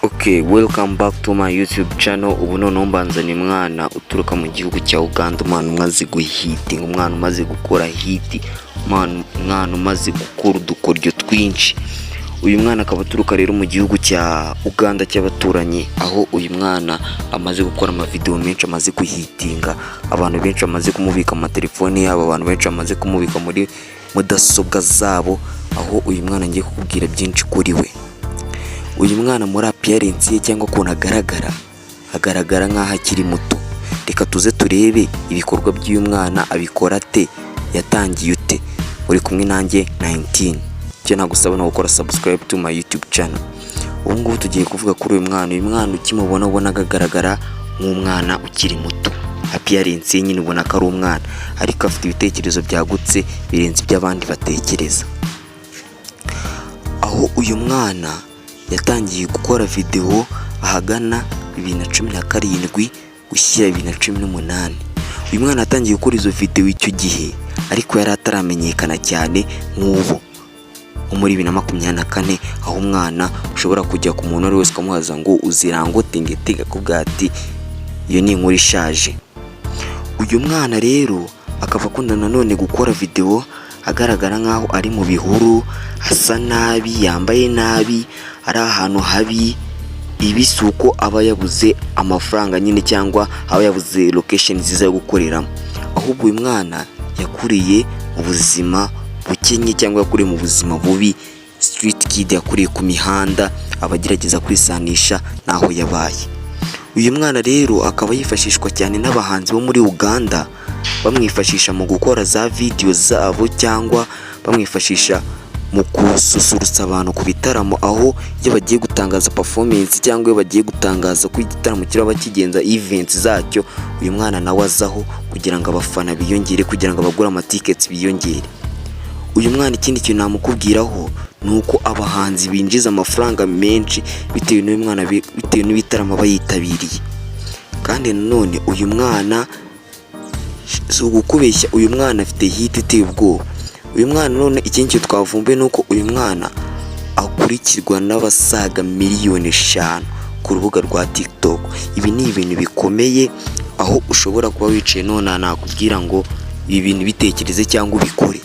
Okay, welcome back to my YouTube channel. Ubu noneho mbanzanye mwana uturuka mu gihugu cya Uganda, umwana umaze guhitinga, umwana umaze gukora hiti, umwana umaze gukora udukoryo twinshi. Uyu mwana akaba aturuka rero mu gihugu cya Uganda cy'abaturanyi, aho uyu mwana amaze gukora amavideo menshi, amaze guhitinga, abantu benshi bamaze kumubika mu telefone yabo, abantu benshi bamaze kumubika muri mudasobwa zabo, aho uyu mwana ngiye kukubwira byinshi kuri we. Uyu mwana muri appearance ye cyangwa ukuntu agaragara nk'aho akiri muto. Reka tuze turebe ibikorwa by'uyu mwana abikora ate, yatangiye ute. Uri kumwe nanjye 19. Cyo nagusaba no gukora subscribe to my YouTube channel. Ubu ngubu tugiye kuvuga kuri uyu mwana. Uyu mwana ukimubona ubona agaragara nk'umwana ukiri muto. Appearance ye nyine ubona ko ari umwana, ariko afite ibitekerezo byagutse birenze iby'abandi batekereza. Aho uyu mwana yatangiye gukora video ahagana 2017 gushyira 2018. Uyu mwana yatangiye gukora izo video icyo gihe, ariko yari ataramenyekana cyane nk'ubu muri 2024, aho umwana ushobora kujya ku muntu wese ukamuhaza ngo uzirangote ngetega kubwati iyo ni inkuru ishaje. Uyu mwana rero akava akunda nanone gukora video agaragara nkaho ari mu bihuru, asa nabi, yambaye nabi, ari ahantu habi. Ibisuko aba yabuze amafaranga nyine, cyangwa aba yabuze location nziza yo gukoreramo. Ahubwo uyu mwana yakuriye mu buzima bukenye, cyangwa yakuriye mu buzima bubi, street kid, yakuriye ku mihanda, abagerageza kwisanisha naho yabaye. Uyu mwana rero akaba yifashishwa cyane n'abahanzi bo muri Uganda, bamwifashisha mu gukora za video zabo, cyangwa bamwifashisha mu kususurutsa abantu ku bitaramo, aho iyo bagiye gutangaza performance cyangwa iyo bagiye gutangaza ko igitaramo kiraba kigenza events zacyo, uyu mwana nawe azaho kugira ngo abafana biyongere, kugira ngo abagura amatickets biyongere. Uyu mwana ikindi kintu namukubwiraho nuko abahanzi binjiza amafaranga menshi bitewe n'uyu mwana, bitewe n'ibitaramo bayitabiriye. Kandi nanone uyu mwana so gukubeshya, uyu mwana afite hit iteye ubwoba. Uyu mwana none ikindi twavumbe nuko uyu mwana akurikirwa n'abasaga 5 miliyoni ku rubuga rwa TikTok. Ibi ni ibintu bikomeye, aho ushobora kuba wicaye none nakubwira ngo ibi bintu bitekereze cyangwa ubikore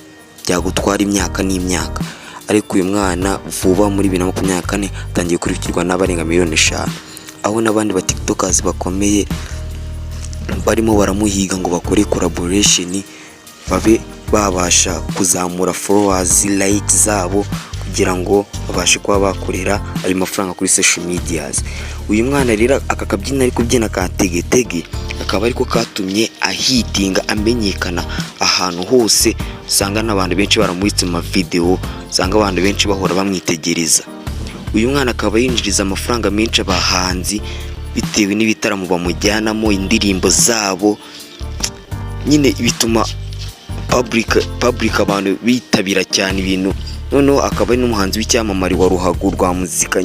byagutwara imyaka n'imyaka, ariko uyu mwana vuba muri 2024 atangiye kurikirwa n'abarenga 5 miliyoni, aho n'abandi ba TikTokers bakomeye barimo baramuhiga ngo bakore collaboration, babe babasha kuzamura followers, likes zabo, kugira ngo babashe kuba bakorera ayo mafaranga kuri social medias. Uyu mwana rero aka kabyina ari kubyina ka tegetege, akaba ariko katumye ahitinga, amenyekana ahantu hose. Usanga n'abantu benshi baramuhitse mu video, usanga abantu benshi bahora bamwitegereza. Uyu mwana akaba yinjiriza amafaranga menshi abahanzi bitewe n'ibitaramo bamujyanamo, indirimbo zabo, nyine bituma public abantu bitabira cyane ibintu. Noneho akaba ari n'umuhanzi w'icyamamare wa ruhago rwa muzika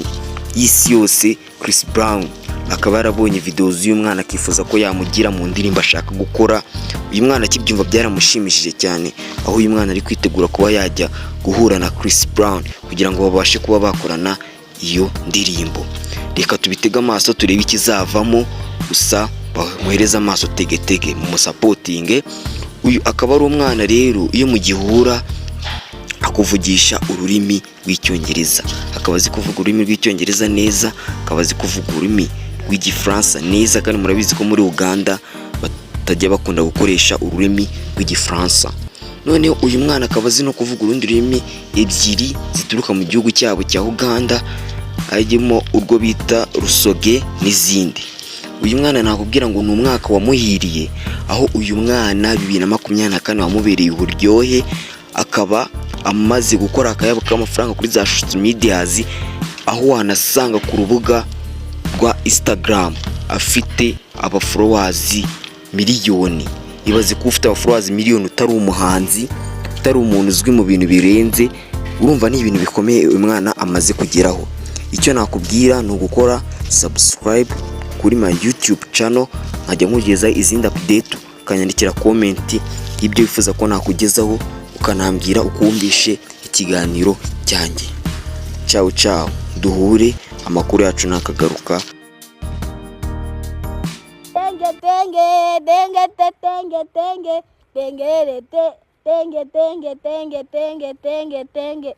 y'isi yose, Chris Brown. Akaba yarabonye video z'uyu mwana akifuza ko yamugira mu ndirimbo ashaka gukora. Uyu mwana akibyumva byaramushimishije cyane, aho uyu mwana ari kwitegura kuba yajya guhura na Chris Brown kugira ngo babashe kuba bakorana iyo ndirimbo. Reka tubitega amaso turebe ikizavamo, gusa bamuhereza amaso tegetege mu supporting. Uyu akaba ari umwana rero iyo mu gihura akuvugisha ururimi rw'icyongereza, akaba azi kuvuga ururimi rw'icyongereza neza, akaba azi kuvuga ururimi rw'igifaransa neza, kandi murabizi ko muri Uganda batajya bakunda gukoresha ururimi rw'igifaransa. None uyu mwana akaba azi no kuvuga urundi rurimi ebyiri zituruka mu gihugu cyabo cya Uganda, harimo urwo bita Rusoge n'izindi. Uyu mwana nakubwira ngo ni umwaka wamuhiriye, aho uyu mwana 2024 wamubereye uburyohe, akaba amaze gukora akayabo k'amafaranga kuri za social medias, aho wanasanga ku rubuga rwa Instagram afite aba followers miliyoni. Ibaze ko ufite aba followers miliyoni utari umuhanzi, utari umuntu uzwi mu bintu birenze, urumva ni ibintu bikomeye uyu mwana amaze kugeraho. Icyo nakubwira ni ugukora subscribe kuri my YouTube channel, nkajya nkugeza izindi update, ukanyandikira comment y'ibyo wifuza ko nakugezaho, ukanambwira ukumvishe ikiganiro cyanjye. Ciao ciao, duhure amakuru yacu nakagaruka. Tenge tenge tenge tenge tenge tenge tenge tenge tenge tenge tenge tenge.